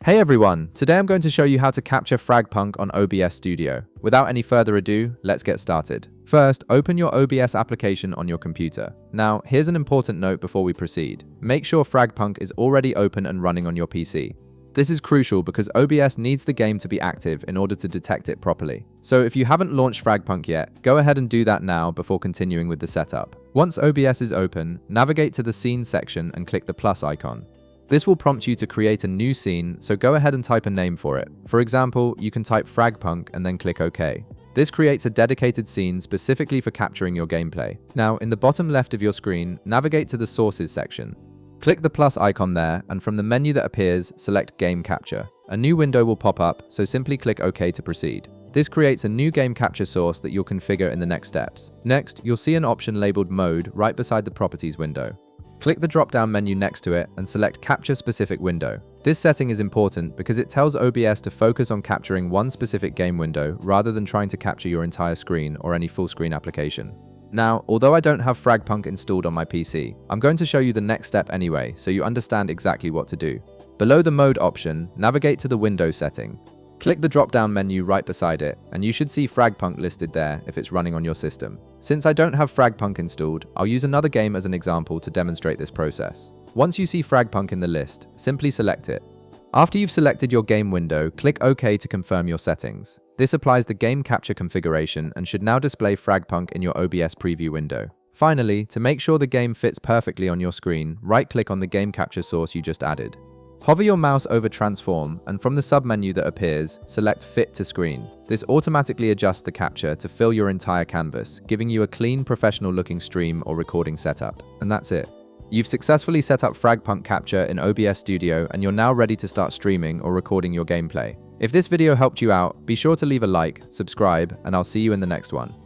Hey everyone, today I'm going to show you how to capture Fragpunk on OBS Studio. Without any further ado, let's get started. First, open your OBS application on your computer. Now, here's an important note before we proceed. Make sure Fragpunk is already open and running on your PC. This is crucial because OBS needs the game to be active in order to detect it properly. So if you haven't launched Fragpunk yet, go ahead and do that now before continuing with the setup. Once OBS is open, navigate to the Scenes section and click the plus icon. This will prompt you to create a new scene, so go ahead and type a name for it. For example, you can type Fragpunk and then click OK. This creates a dedicated scene specifically for capturing your gameplay. Now, in the bottom left of your screen, navigate to the Sources section. Click the plus icon there, and from the menu that appears, select Game Capture. A new window will pop up, so simply click OK to proceed. This creates a new game capture source that you'll configure in the next steps. Next, you'll see an option labeled Mode right beside the Properties window. Click the drop-down menu next to it and select Capture Specific Window. This setting is important because it tells OBS to focus on capturing one specific game window rather than trying to capture your entire screen or any full-screen application. Now, although I don't have Fragpunk installed on my PC, I'm going to show you the next step anyway, so you understand exactly what to do. Below the Mode option, navigate to the Window setting. Click the drop-down menu right beside it, and you should see Fragpunk listed there if it's running on your system. Since I don't have Fragpunk installed, I'll use another game as an example to demonstrate this process. Once you see Fragpunk in the list, simply select it. After you've selected your game window, click OK to confirm your settings. This applies the game capture configuration and should now display Fragpunk in your OBS preview window. Finally, to make sure the game fits perfectly on your screen, right-click on the game capture source you just added. Hover your mouse over Transform, and from the submenu that appears, select Fit to Screen. This automatically adjusts the capture to fill your entire canvas, giving you a clean, professional-looking stream or recording setup. And that's it. You've successfully set up Fragpunk capture in OBS Studio, and you're now ready to start streaming or recording your gameplay. If this video helped you out, be sure to leave a like, subscribe, and I'll see you in the next one.